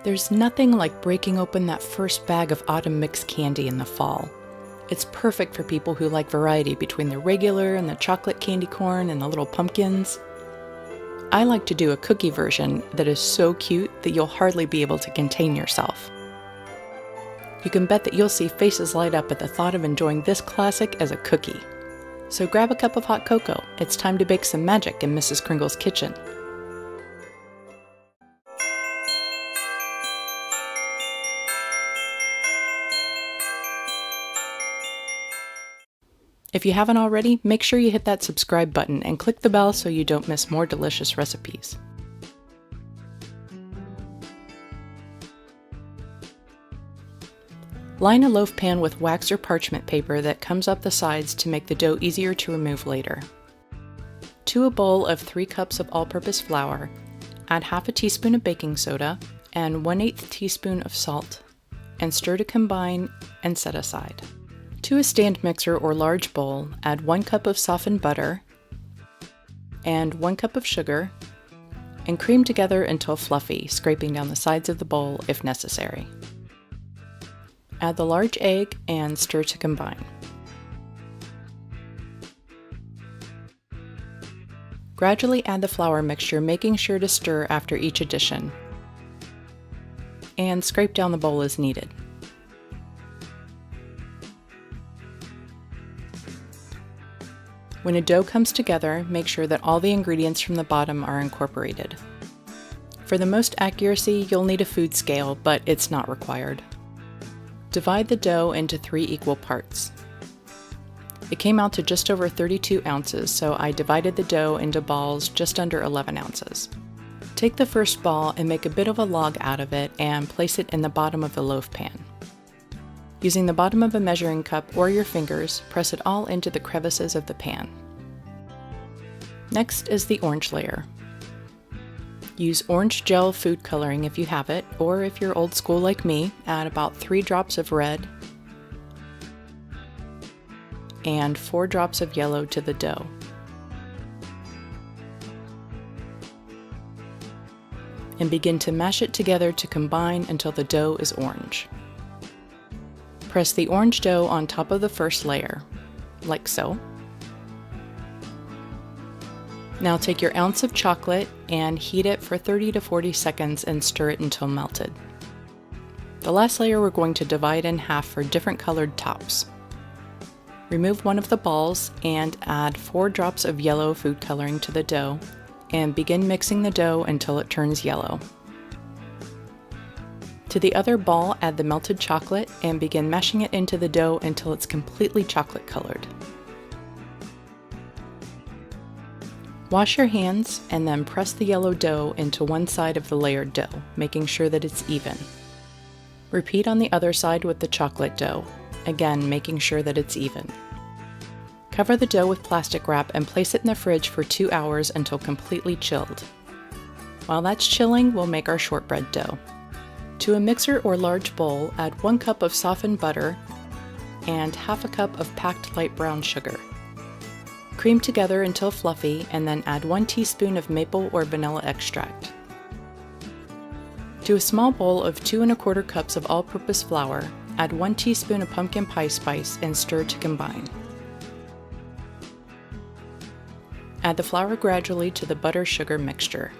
There's nothing like breaking open that first bag of autumn mixed candy in the fall. It's perfect for people who like variety between the regular and the chocolate candy corn and the little pumpkins. I like to do a cookie version that is so cute that you'll hardly be able to contain yourself. You can bet that you'll see faces light up at the thought of enjoying this classic as a cookie. So grab a cup of hot cocoa. It's time to bake some magic in Mrs. Kringle's kitchen. If you haven't already, make sure you hit that subscribe button and click the bell so you don't miss more delicious recipes. Line a loaf pan with wax or parchment paper that comes up the sides to make the dough easier to remove later. To a bowl of 3 cups of all-purpose flour, add half a teaspoon of baking soda and 1/8 teaspoon of salt, and stir to combine and set aside. To a stand mixer or large bowl, add 1 cup of softened butter and 1 cup of sugar, and cream together until fluffy, scraping down the sides of the bowl if necessary. Add the large egg and stir to combine. Gradually add the flour mixture, making sure to stir after each addition, and scrape down the bowl as needed. When a dough comes together, make sure that all the ingredients from the bottom are incorporated. For the most accuracy, you'll need a food scale, but it's not required. Divide the dough into 3 equal parts. It came out to just over 32 ounces, so I divided the dough into balls just under 11 ounces. Take the first ball and make a bit of a log out of it and place it in the bottom of the loaf pan. Using the bottom of a measuring cup or your fingers, press it all into the crevices of the pan. Next is the orange layer. Use orange gel food coloring if you have it, or if you're old school like me, add about 3 drops of red and 4 drops of yellow to the dough. And begin to mash it together to combine until the dough is orange. Press the orange dough on top of the first layer, like so. Now take your ounce of chocolate and heat it for 30 to 40 seconds and stir it until melted. The last layer we're going to divide in half for different colored tops. Remove one of the balls and add 4 drops of yellow food coloring to the dough and begin mixing the dough until it turns yellow. To the other ball, add the melted chocolate and begin mashing it into the dough until it's completely chocolate colored. Wash your hands and then press the yellow dough into one side of the layered dough, making sure that it's even. Repeat on the other side with the chocolate dough, again making sure that it's even. Cover the dough with plastic wrap and place it in the fridge for 2 hours until completely chilled. While that's chilling, we'll make our shortbread dough. To a mixer or large bowl, add 1 cup of softened butter and half a cup of packed light brown sugar. Cream together until fluffy and then add 1 teaspoon of maple or vanilla extract. To a small bowl of 2 1/4 cups of all-purpose flour, add 1 teaspoon of pumpkin pie spice and stir to combine. Add the flour gradually to the butter-sugar mixture.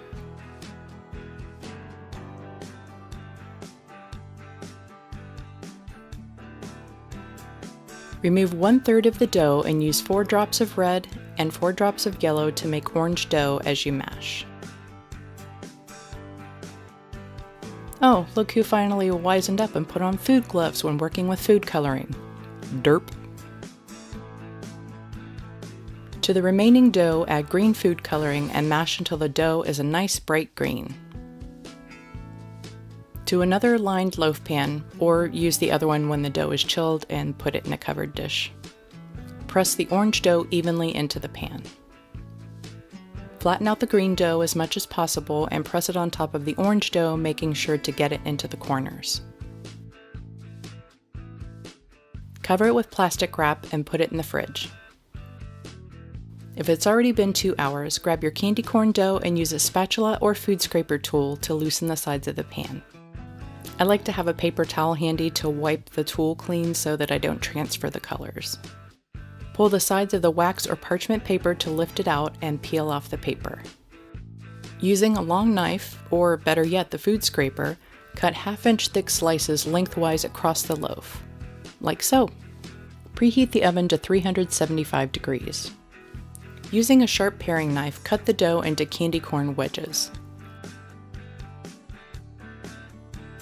Remove 1/3 of the dough and use 4 drops of red and 4 drops of yellow to make orange dough as you mash. Oh, look who finally wisened up and put on food gloves when working with food coloring. Derp. To the remaining dough, add green food coloring and mash until the dough is a nice bright green. To another lined loaf pan, or use the other one when the dough is chilled and put it in a covered dish. Press the orange dough evenly into the pan. Flatten out the green dough as much as possible and press it on top of the orange dough, making sure to get it into the corners. Cover it with plastic wrap and put it in the fridge. If it's already been 2 hours, grab your candy corn dough and use a spatula or food scraper tool to loosen the sides of the pan. I like to have a paper towel handy to wipe the tool clean so that I don't transfer the colors. Pull the sides of the wax or parchment paper to lift it out and peel off the paper. Using a long knife, or better yet the food scraper, cut 1/2 inch thick slices lengthwise across the loaf, like so. Preheat the oven to 375 degrees. Using a sharp paring knife, cut the dough into candy corn wedges.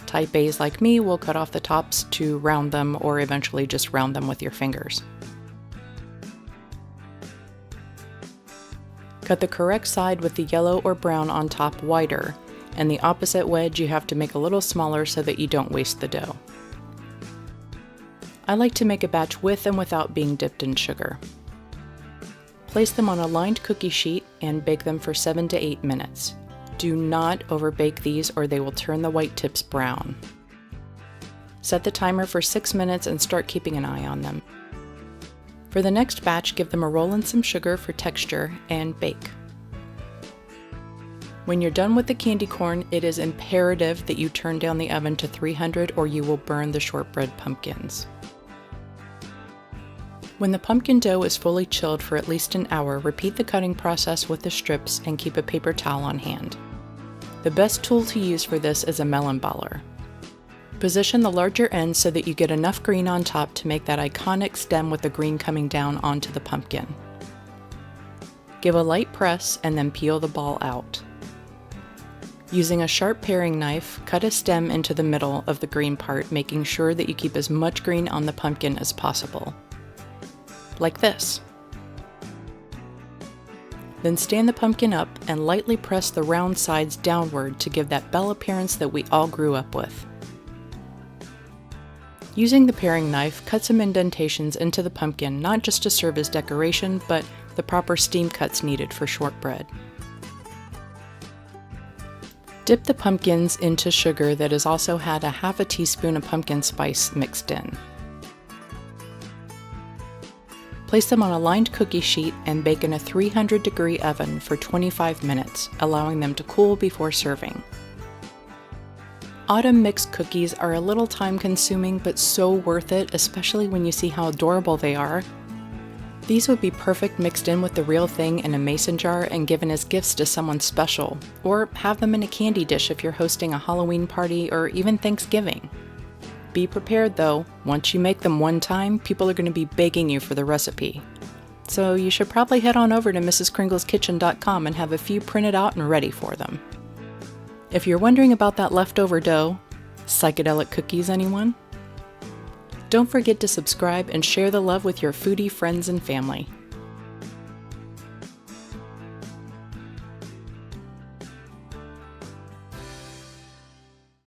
Type A's like me will cut off the tops to round them or eventually just round them with your fingers. Cut the correct side with the yellow or brown on top wider, and the opposite wedge you have to make a little smaller so that you don't waste the dough. I like to make a batch with and without being dipped in sugar. Place them on a lined cookie sheet and bake them for 7 to 8 minutes. Do not overbake these or they will turn the white tips brown. Set the timer for 6 minutes and start keeping an eye on them. For the next batch, give them a roll in some sugar for texture and bake. When you're done with the candy corn, it is imperative that you turn down the oven to 300 or you will burn the shortbread pumpkins. When the pumpkin dough is fully chilled for at least an hour, repeat the cutting process with the strips and keep a paper towel on hand. The best tool to use for this is a melon baller. Position the larger end so that you get enough green on top to make that iconic stem with the green coming down onto the pumpkin. Give a light press and then peel the ball out. Using a sharp paring knife, cut a stem into the middle of the green part, making sure that you keep as much green on the pumpkin as possible. Like this. Then stand the pumpkin up and lightly press the round sides downward to give that bell appearance that we all grew up with. Using the paring knife, cut some indentations into the pumpkin, not just to serve as decoration, but the proper steam cuts needed for shortbread. Dip the pumpkins into sugar that has also had a 1/2 teaspoon of pumpkin spice mixed in. Place them on a lined cookie sheet and bake in a 300-degree oven for 25 minutes, allowing them to cool before serving. Autumn mixed cookies are a little time-consuming but so worth it, especially when you see how adorable they are. These would be perfect mixed in with the real thing in a mason jar and given as gifts to someone special, or have them in a candy dish if you're hosting a Halloween party or even Thanksgiving. Be prepared though, once you make them one time, people are going to be begging you for the recipe. So you should probably head on over to mrskringleskitchen.com and have a few printed out and ready for them. If you're wondering about that leftover dough, psychedelic cookies anyone? Don't forget to subscribe and share the love with your foodie friends and family.